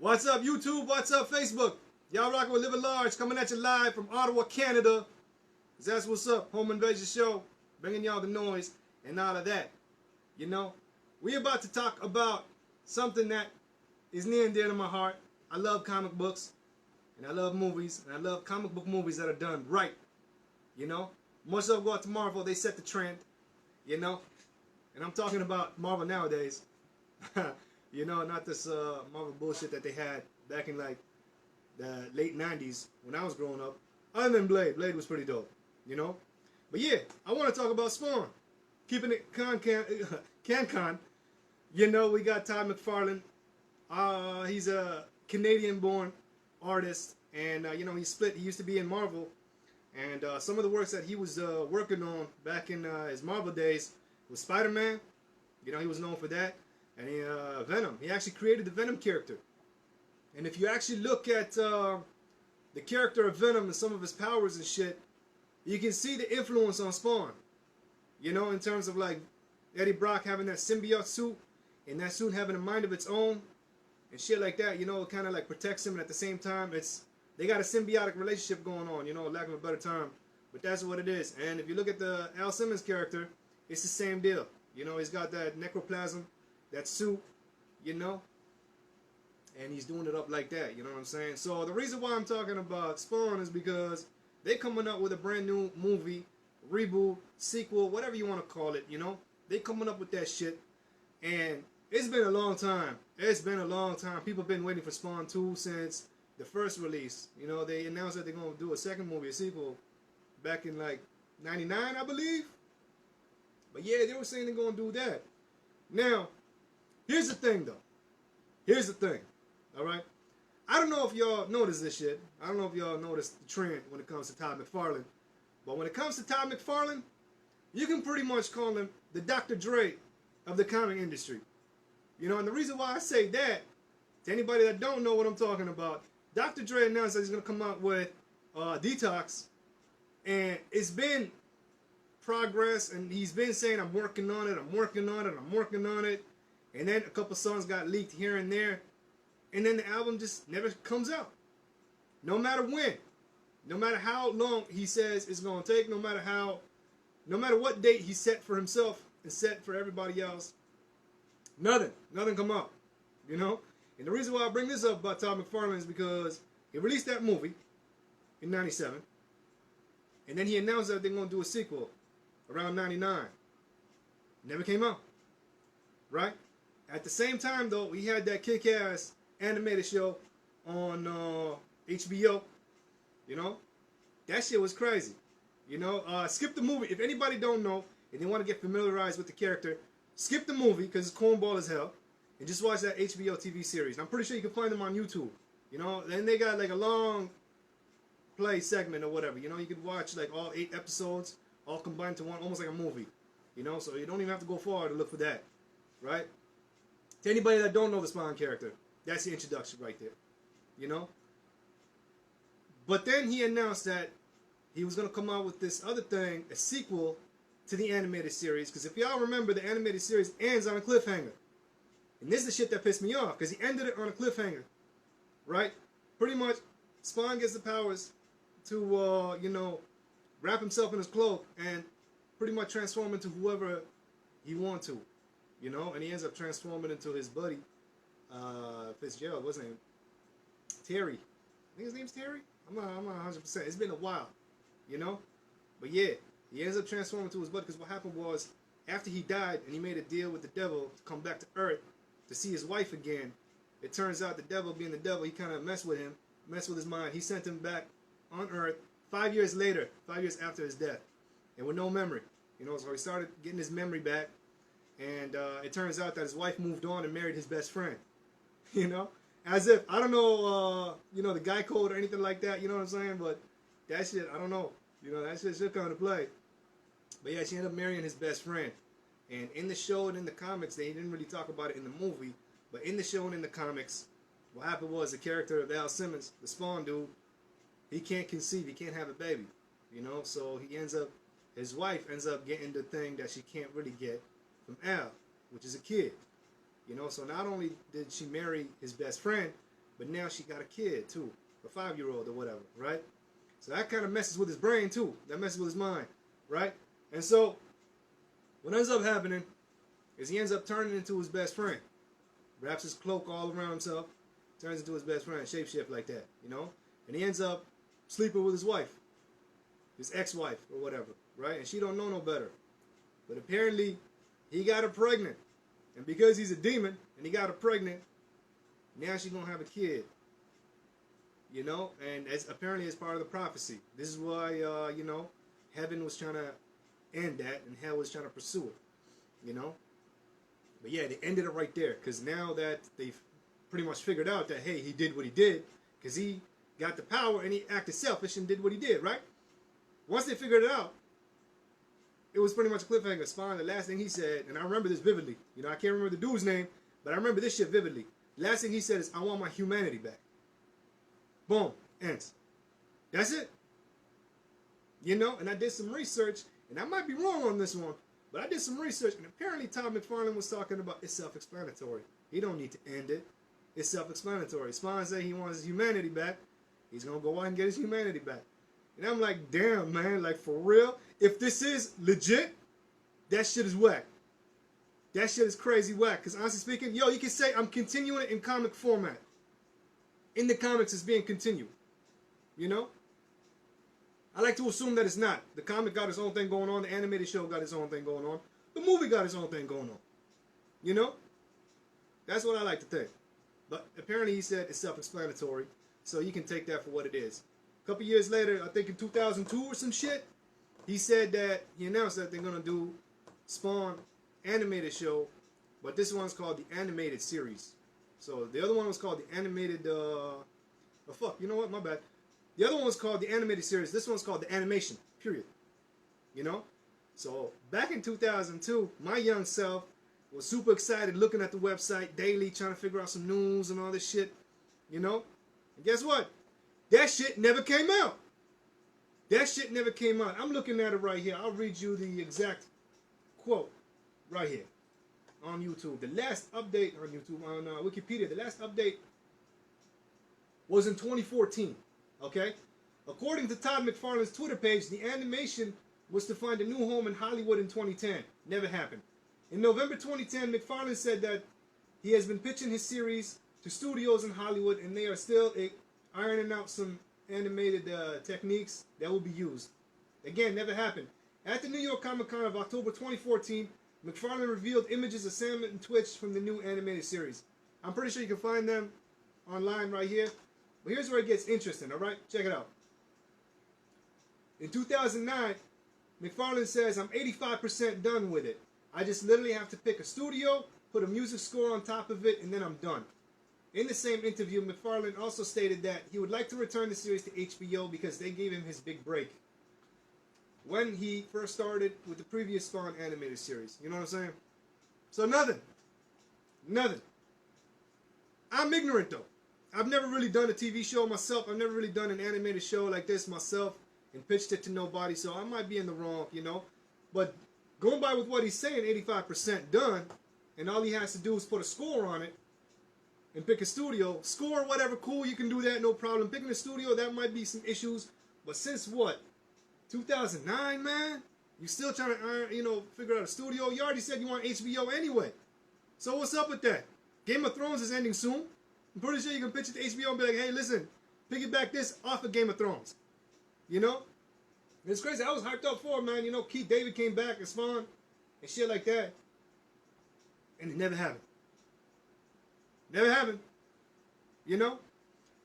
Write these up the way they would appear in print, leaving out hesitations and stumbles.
What's up, YouTube? What's up, Facebook? Y'all rocking with Livin Large, coming at you live from Ottawa, Canada. That's what's up, Home Invasion Show, bringing y'all the noise and all of that. You know, we about to talk about something that is near and dear to my heart. I love comic books, and I love movies, and I love comic book movies that are done right. You know, much love go out to Marvel. They set the trend. You know, and I'm talking about Marvel nowadays. You know, not this Marvel bullshit that they had back in like the late 90s when I was growing up. Other than Blade. Blade was pretty dope, you know. But yeah, I want to talk about Spawn. Keeping it can. You know, we got Todd McFarlane. He's a Canadian-born artist, and you know, he split. He used to be in Marvel, and some of the works that he was working on back in his Marvel days was Spider-Man. You know, he was known for that. And Venom. He actually created the Venom character. And if you actually look at the character of Venom and some of his powers and shit, you can see the influence on Spawn. You know, in terms of like Eddie Brock having that symbiote suit, and that suit having a mind of its own, and shit like that. You know, it kind of like protects him, and at the same time, they got a symbiotic relationship going on. You know, lack of a better term, but that's what it is. And if you look at the Al Simmons character, it's the same deal. You know, he's got that necroplasm. That suit, you know, and he's doing it up like that, you know what I'm saying? So the reason why I'm talking about Spawn is because they're coming up with a brand new movie, reboot, sequel, whatever you want to call it, you know? They coming up with that shit, and it's been a long time. It's been a long time. People have been waiting for Spawn 2 since the first release. You know, they announced that they're going to do a second movie, a sequel, back in like 99, I believe. But yeah, they were saying they're going to do that. Now, here's the thing, though. Here's the thing, all right? I don't know if y'all notice this shit. I don't know if y'all notice the trend when it comes to Todd McFarlane. But when it comes to Todd McFarlane, you can pretty much call him the Dr. Dre of the comic industry. You know, and the reason why I say that, to anybody that don't know what I'm talking about, Dr. Dre announced that he's going to come out with Detox. And it's been progress, and he's been saying, I'm working on it, I'm working on it, I'm working on it. And then a couple songs got leaked here and there. And then the album just never comes out. No matter when. No matter how long he says it's going to take. No matter what date he set for himself and set for everybody else. Nothing come out. You know? And the reason why I bring this up about Todd McFarlane is because he released that movie in 97. And then he announced that they're going to do a sequel around 99. Never came out. Right? At the same time, though, we had that kick-ass animated show on HBO. You know, that shit was crazy. You know, skip the movie. If anybody don't know and they want to get familiarized with the character, skip the movie because it's cornball as hell, and just watch that HBO TV series. And I'm pretty sure you can find them on YouTube. You know, and they got like a long play segment or whatever. You know, you could watch like all 8 episodes all combined to one, almost like a movie. You know, so you don't even have to go far to look for that, right? To anybody that don't know the Spawn character, that's the introduction right there, you know? But then he announced that he was going to come out with this other thing, a sequel to the animated series. Because if y'all remember, the animated series ends on a cliffhanger. And this is the shit that pissed me off, because he ended it on a cliffhanger, right? Pretty much, Spawn gets the powers to, you know, wrap himself in his cloak and pretty much transform into whoever he wants to. You know, and he ends up transforming into his buddy, Fitzgerald, what's his name? Terry. I think his name's Terry? I'm not 100%. It's been a while, you know? But yeah, he ends up transforming into his buddy, because what happened was, after he died and he made a deal with the devil to come back to Earth to see his wife again, it turns out the devil being the devil, he kind of messed with him, messed with his mind. He sent him back on Earth 5 years later, 5 years after his death, and with no memory. You know, so he started getting his memory back. And it turns out that his wife moved on and married his best friend. You know? As if, I don't know, you know, the guy code or anything like that, you know what I'm saying? But that shit, I don't know. You know, that shit should come into play. But yeah, she ended up marrying his best friend. And in the show and in the comics, they didn't really talk about it in the movie. But in the show and in the comics, what happened was the character of Al Simmons, the Spawn dude, he can't conceive, he can't have a baby. You know? So his wife ends up getting the thing that she can't really get from Al, which is a kid. You know, so not only did she marry his best friend, but now she got a kid too, a 5-year-old or whatever, right? So that kind of messes with his brain too. That messes with his mind, right? And so what ends up happening is he ends up turning into his best friend. Wraps his cloak all around himself, turns into his best friend, shapeshift like that, you know? And he ends up sleeping with his wife, his ex-wife or whatever, right? And she don't know no better. But apparently he got her pregnant. And because he's a demon and he got her pregnant, now she's going to have a kid. You know? And apparently it's part of the prophecy. This is why, you know, heaven was trying to end that and hell was trying to pursue it. You know? But yeah, they ended it right there. Because now that they've pretty much figured out that, hey, he did what he did. Because he got the power and he acted selfish and did what he did, right? Once they figured it out, it was pretty much a cliffhanger. Spawn, the last thing he said, and I remember this vividly. You know, I can't remember the dude's name, but I remember this shit vividly. The last thing he said is, I want my humanity back. Boom. Ends. That's it. You know, and I did some research, and I might be wrong on this one, but I did some research, and apparently Todd McFarlane was talking about it's self-explanatory. He don't need to end it. It's self-explanatory. Spawn said he wants his humanity back. He's going to go out and get his humanity back. And I'm like, damn, man, like for real? If this is legit, that shit is whack. That shit is crazy whack. Because honestly speaking, yo, you can say I'm continuing it in comic format. In the comics, it's being continued. You know? I like to assume that it's not. The comic got its own thing going on. The animated show got its own thing going on. The movie got its own thing going on. You know? That's what I like to think. But apparently he said it's self-explanatory. So you can take that for what it is. A couple years later, I think in 2002 or some shit, he said that, he announced that they're going to do Spawn animated show, but this one's called the animated series. So the other one was called the animated, oh fuck, you know what, my bad. The other one was called the animated series. This one's called the animation, period. You know? So back in 2002, my young self was super excited looking at the website daily, trying to figure out some news and all this shit. You know? And guess what? That shit never came out. That shit never came out. I'm looking at it right here. I'll read you the exact quote right here on YouTube. The last update on YouTube, on Wikipedia, the last update was in 2014. Okay? According to Todd McFarlane's Twitter page, the animation was to find a new home in Hollywood in 2010. Never happened. In November 2010, McFarlane said that he has been pitching his series to studios in Hollywood and they are still ironing out some animated techniques that will be used. Again, never happened. At the New York Comic Con of October 2014, McFarlane revealed images of Sam and Twitch from the new animated series. I'm pretty sure you can find them online right here. But here's where it gets interesting, alright? Check it out. In 2009, McFarlane says, I'm 85% done with it. I just literally have to pick a studio, put a music score on top of it, and then I'm done. In the same interview, McFarlane also stated that he would like to return the series to HBO because they gave him his big break when he first started with the previous Spawn animated series. You know what I'm saying? So nothing. Nothing. I'm ignorant though. I've never really done a TV show myself. I've never really done an animated show like this myself and pitched it to nobody. So I might be in the wrong, you know. But going by with what he's saying, 85% done, and all he has to do is put a score on it and pick a studio. Score, whatever, cool, you can do that, no problem. Picking a studio, that might be some issues. But since what? 2009, man? You still trying to, figure out a studio? You already said you want HBO anyway. So what's up with that? Game of Thrones is ending soon. I'm pretty sure you can pitch it to HBO and be like, hey, listen, piggyback this off of Game of Thrones. You know? It's crazy. I was hyped up for it, man. You know, Keith David came back and Spawn and shit like that. And it never happened. Never happened. You know?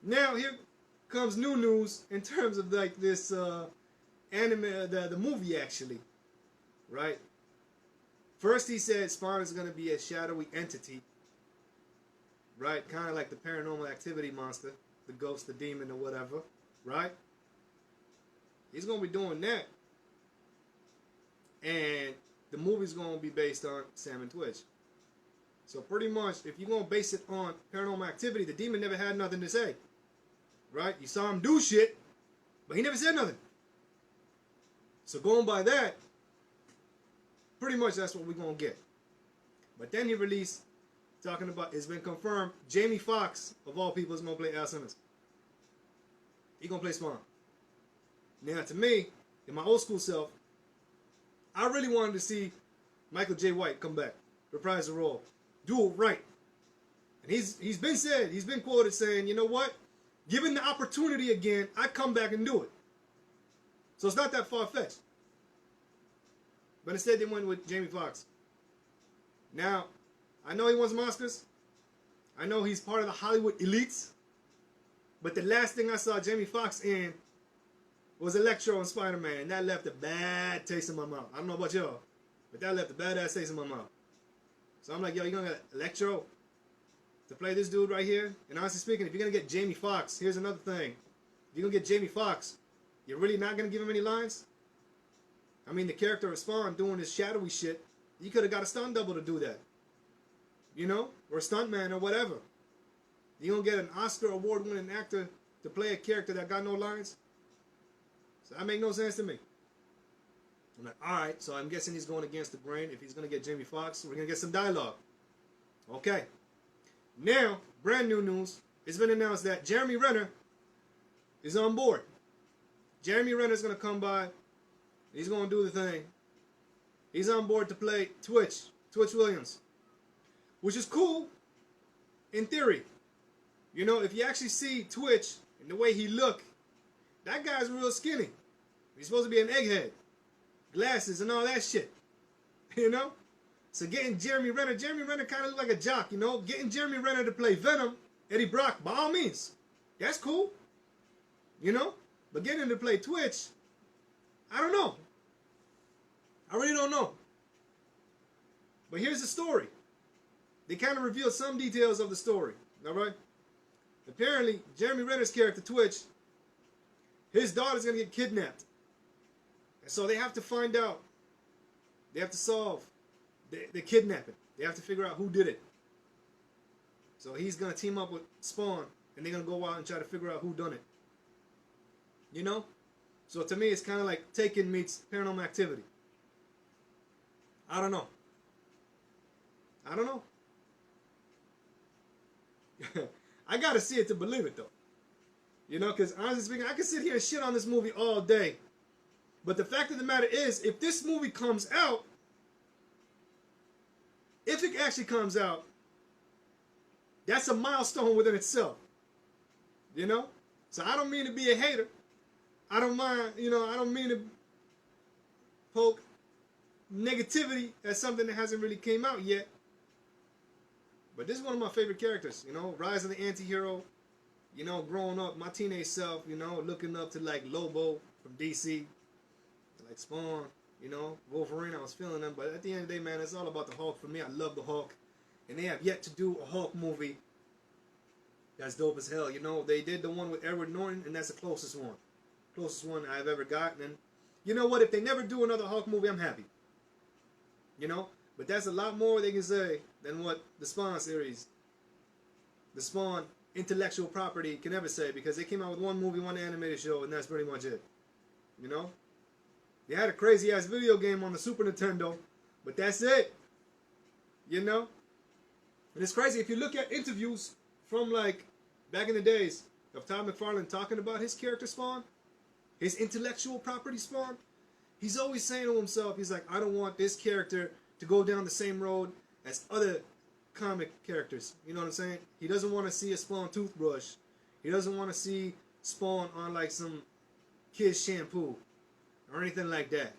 Now, here comes new news in terms of like this anime, the movie actually. Right? First he said Spawn is going to be a shadowy entity. Right? Kind of like the Paranormal Activity monster. The ghost, the demon, or whatever. Right? He's going to be doing that. And the movie's going to be based on Sam and Twitch. So pretty much, if you're going to base it on Paranormal Activity, the demon never had nothing to say. Right? You saw him do shit, but he never said nothing. So going by that, pretty much that's what we're going to get. But then he released talking about, it's been confirmed, Jamie Foxx, of all people, is going to play Al Simmons. He's going to play Spawn. Now, to me, in my old school self, I really wanted to see Michael J. White come back, reprise the role, do it right. And he's been quoted saying, you know what? Given the opportunity again, I'd come back and do it. So it's not that far-fetched. But instead they went with Jamie Foxx. Now, I know he wants some Oscars. I know he's part of the Hollywood elites. But the last thing I saw Jamie Foxx in was Electro and Spider-Man. And that left a bad taste in my mouth. I don't know about y'all, but that left a bad-ass taste in my mouth. So I'm like, yo, you're going to get Electro to play this dude right here? And honestly speaking, if you're going to get Jamie Foxx, here's another thing. If you're going to get Jamie Foxx, you're really not going to give him any lines? I mean, the character of Spawn doing this shadowy shit, you could have got a stunt double to do that. You know? Or a stuntman or whatever. You don't get an Oscar award-winning actor to play a character that got no lines? So that make no sense to me. I'm like, alright, so I'm guessing he's going against the grain. If he's going to get Jamie Foxx, we're going to get some dialogue. Okay. Now, brand new news. It's been announced that Jeremy Renner is on board. Jeremy Renner is going to come by. He's going to do the thing. He's on board to play Twitch Williams. Which is cool in theory. You know, if you actually see Twitch and the way he look, that guy's real skinny. He's supposed to be an egghead. Glasses and all that shit. You know? So getting Jeremy Renner kind of look like a jock, you know? Getting Jeremy Renner to play Venom, Eddie Brock, by all means. That's cool. You know? But getting him to play Twitch, I don't know. I really don't know. But here's the story. They kind of revealed some details of the story. Alright? Apparently, Jeremy Renner's character, Twitch, his daughter's going to get kidnapped. And so they have to find out. They have to solve the kidnapping. They have to figure out who did it. So he's going to team up with Spawn. And they're going to go out and try to figure out who done it. You know? So to me, it's kind of like Taken meets Paranormal Activity. I don't know. I don't know. I got to see it to believe it, though. You know, because honestly speaking, I can sit here and shit on this movie all day. But the fact of the matter is, if this movie comes out, if it actually comes out, that's a milestone within itself. You know? So I don't mean to be a hater. I don't mind, you know, I don't mean to poke negativity at something that hasn't really came out yet. But this is one of my favorite characters, you know, Rise of the Anti-Hero. You know, growing up, my teenage self, you know, looking up to like Lobo from DC, like Spawn, you know, Wolverine, I was feeling them. But at the end of the day, man, it's all about the Hulk for me. I love the Hulk. And they have yet to do a Hulk movie that's dope as hell. You know, they did the one with Edward Norton, and that's the closest one. Closest one I've ever gotten. And you know what? If they never do another Hulk movie, I'm happy. You know? But that's a lot more they can say than what the Spawn series, the Spawn intellectual property can ever say, because they came out with one movie, one animated show, and that's pretty much it. You know? They had a crazy ass video game on the Super Nintendo, but that's it. You know? And it's crazy if you look at interviews from like back in the days of Todd McFarlane talking about his character Spawn, his intellectual property Spawn, he's always saying to himself, he's like, I don't want this character to go down the same road as other comic characters. You know what I'm saying? He doesn't want to see a Spawn toothbrush. He doesn't want to see Spawn on like some kid's shampoo or anything like that.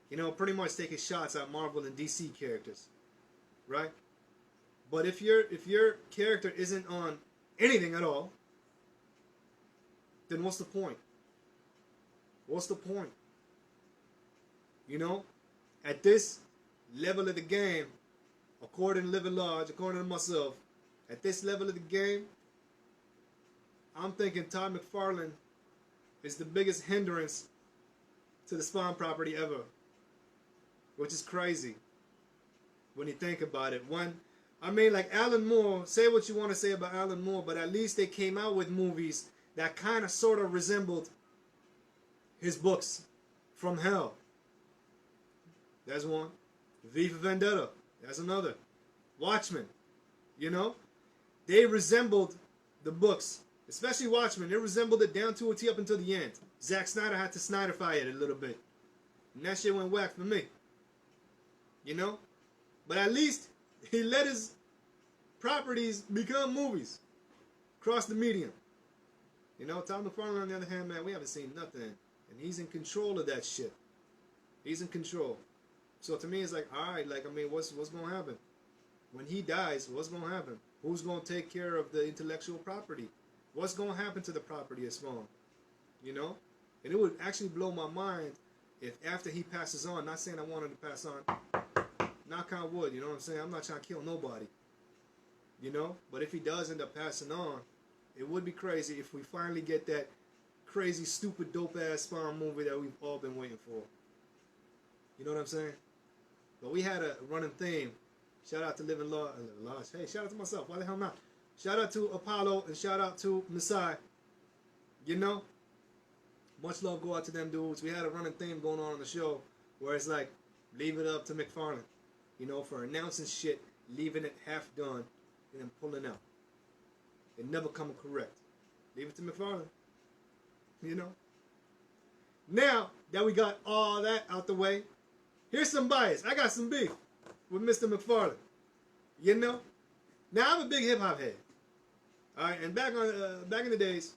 You know, pretty much taking shots at Marvel and DC characters, right? But if your character isn't on anything at all, then what's the point? What's the point? You know, at this level of the game, according to Livin Large, according to myself, at this level of the game, I'm thinking Todd McFarlane is the biggest hindrance to the Spawn property ever. Which is crazy when you think about it. I mean, like Alan Moore, say what you want to say about Alan Moore, but at least they came out with movies that kind of sort of resembled his books from hell. That's one. V for Vendetta. That's another. Watchmen. You know, they resembled the books, especially Watchmen. They resembled it down to a T up until the end. Zack Snyder had to Snyderify it a little bit, and that shit went whack for me. You know, but at least he let his properties become movies across the medium. You know, Todd McFarlane on the other hand, man, we haven't seen nothing, and he's in control of that shit. He's in control. So to me, it's like, all right, like, I mean, what's gonna happen when he dies? What's gonna happen? Who's gonna take care of the intellectual property? What's gonna happen to the property of Spawn? You know, and it would actually blow my mind if after he passes on, not saying I want him to pass on, knock on wood, you know what I'm saying? I'm not trying to kill nobody, you know, but if he does end up passing on, it would be crazy if we finally get that crazy, stupid, dope-ass Spawn movie that we've all been waiting for. You know what I'm saying? But we had a running theme. Shout out to Livin Large. Hey, shout out to myself. Why the hell not? Shout out to Apollo and shout out to Masai. You know? Much love go out to them dudes. We had a running theme going on the show where it's like, leave it up to McFarlane. You know, for announcing shit, leaving it half done, and then pulling out. It never coming correct. Leave it to McFarlane. You know? Now that we got all that out the way, here's some bias. I got some beef with Mr. McFarlane. You know? Now I'm a big hip hop head. Alright, and back in the days,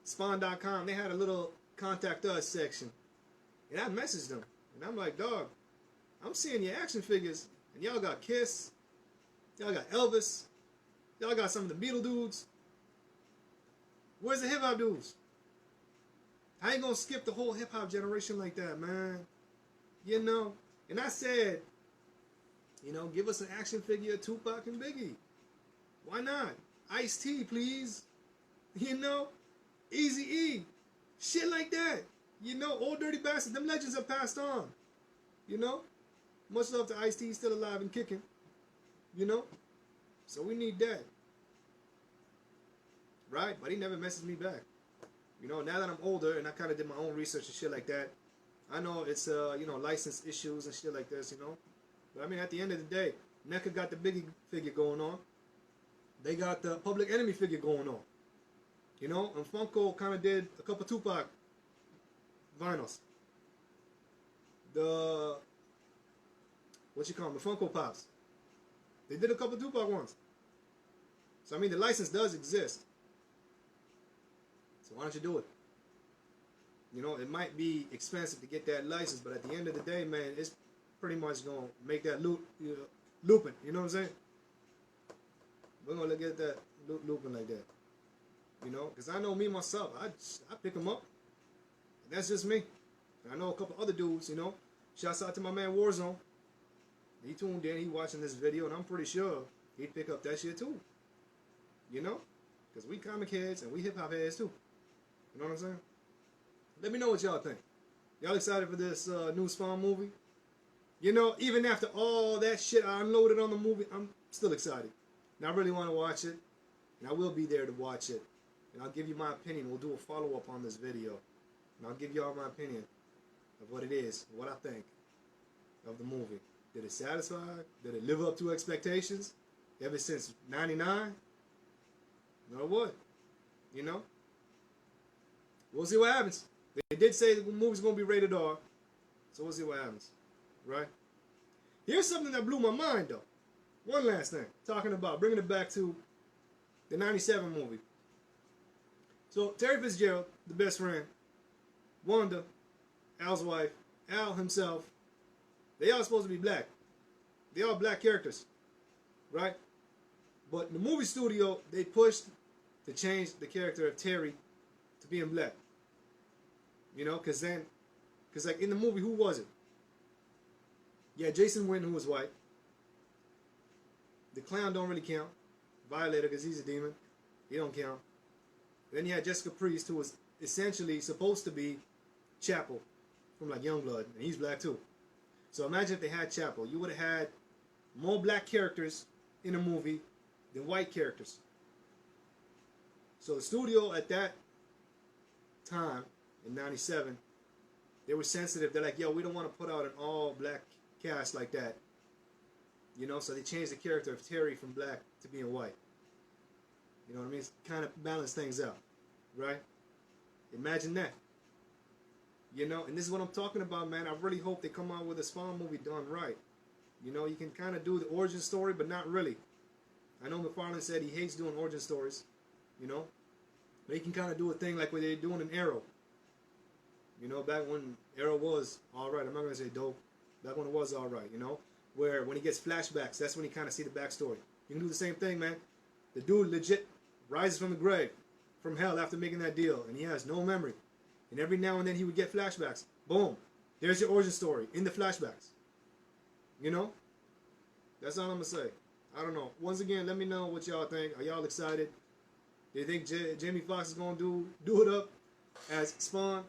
Spawn.com, they had a little contact us section. And I messaged them. And I'm like, dog, I'm seeing your action figures, and y'all got Kiss, y'all got Elvis, y'all got some of the Beatle dudes. Where's the hip hop dudes? I ain't gonna skip the whole hip hop generation like that, man. You know? And I said, you know, give us an action figure of Tupac and Biggie. Why not? Ice-T, please. You know? Eazy-E. Shit like that. You know, Old Dirty Bastard. Them legends have passed on. You know? Much love to Ice-T. He's still alive and kicking. You know? So we need that. Right? But he never messes me back. You know, now that I'm older and I kind of did my own research and shit like that, I know it's, you know, license issues and shit like this, you know. But I mean, at the end of the day, NECA got the Biggie figure going on. They got the Public Enemy figure going on. You know, and Funko kind of did a couple Tupac vinyls. The, what you call them, the Funko Pops. They did a couple Tupac ones. So, I mean, the license does exist. So why don't you do it? You know, it might be expensive to get that license, but at the end of the day, man, it's pretty much going to make that looping. You know what I'm saying? We're going to look at that looping like that. You know, because I know me, myself, I pick them up. And that's just me. And I know a couple other dudes, you know. Shouts out to my man Warzone. He tuned in, he watching this video, and I'm pretty sure he'd pick up that shit too. You know? Because we comic heads and we hip-hop heads too. You know what I'm saying? Let me know what y'all think. Y'all excited for this new Spawn movie? You know, even after all that shit I unloaded on the movie, I'm still excited. And I really want to watch it. And I will be there to watch it. And I'll give you my opinion. We'll do a follow-up on this video. And I'll give y'all my opinion of what it is, what I think of the movie. Did it satisfy? Did it live up to expectations? Ever since 99? No, what? You know? We'll see what happens. They did say the movie's going to be rated R. So we'll see what happens. Right? Here's something that blew my mind, though. One last thing. Talking about bringing it back to the 97 movie. So, Terry Fitzgerald, the best friend, Wanda, Al's wife, Al himself, they all supposed to be black. They all black characters. Right? But the movie studio, they pushed to change the character of Terry to being black. You know, because like in the movie, who was it? Yeah, Jason Wynn, who was white. The clown don't really count. Violator, because he's a demon. He don't count. Then you had Jessica Priest, who was essentially supposed to be Chapel from like Youngblood, and he's black too. So imagine if they had Chapel. You would have had more black characters in a movie than white characters. So the studio at that time, in 97, they were sensitive. They're like, yo, we don't want to put out an all black cast like that. You know, so they changed the character of Terry from black to being white. You know what I mean? It's kind of balance things out, right? Imagine that. You know, and this is what I'm talking about, man. I really hope they come out with a Spawn movie done right. You know, you can kind of do the origin story, but not really. I know McFarlane said he hates doing origin stories, you know. But he can kind of do a thing like what they're doing in Arrow. You know, back when Arrow was alright. I'm not going to say dope. Back when it was alright, you know. Where when he gets flashbacks, that's when he kind of see the backstory. You can do the same thing, man. The dude legit rises from the grave, from hell after making that deal. And he has no memory. And every now and then he would get flashbacks. Boom. There's your origin story in the flashbacks. You know? That's all I'm going to say. I don't know. Once again, let me know what y'all think. Are y'all excited? Do you think Jamie Foxx is going to do it up as Spawn?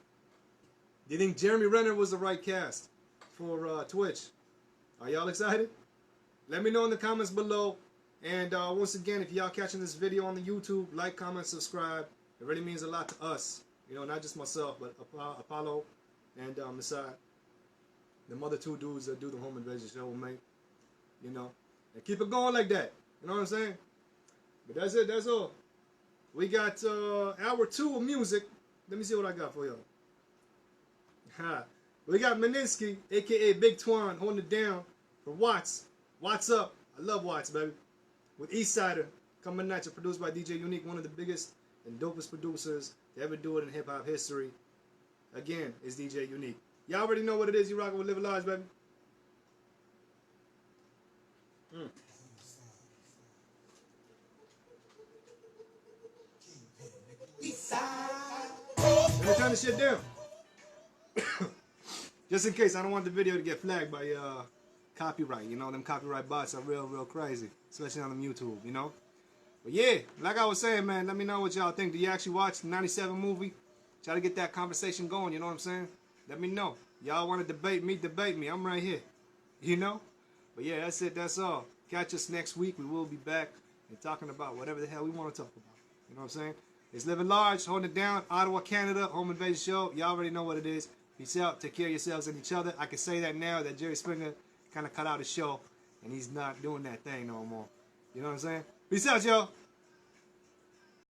Do you think Jeremy Renner was the right cast for Twitch? Are y'all excited? Let me know in the comments below. And once again, if y'all catching this video on the YouTube, like, comment, subscribe. It really means a lot to us. You know, not just myself, but Apollo and Masai. The other two dudes that do the home invasion show with me. You know, and keep it going like that. You know what I'm saying? But that's it. That's all. We got hour 2 of music. Let me see what I got for y'all. We got Meninsky, a.k.a. Big Twan, holding it down for Watts. Watts Up. I love Watts, baby. With Eastsider coming at you, produced by DJ Unique, one of the biggest and dopest producers to ever do it in hip-hop history. Again, it's DJ Unique. Y'all already know what it is. You rocking with Livin Large, baby. Let me turn this shit down. Just in case, I don't want the video to get flagged by copyright. You know, them copyright bots are real crazy. Especially on YouTube, you know. But yeah, like I was saying, man, let me know what y'all think. Do you actually watch the 97 movie? Try to get that conversation going, you know what I'm saying? Let me know. Y'all want to debate me. I'm right here. You know? But yeah, that's it. That's all. Catch us next week. We will be back and talking about whatever the hell we want to talk about. You know what I'm saying? It's Livin Large, holding it down. Ottawa, Canada, home invasion show. Y'all already know what it is. Peace out. Take care of yourselves and each other. I can say that now that Jerry Springer kind of cut out his show and he's not doing that thing no more. You know what I'm saying? Peace out, y'all.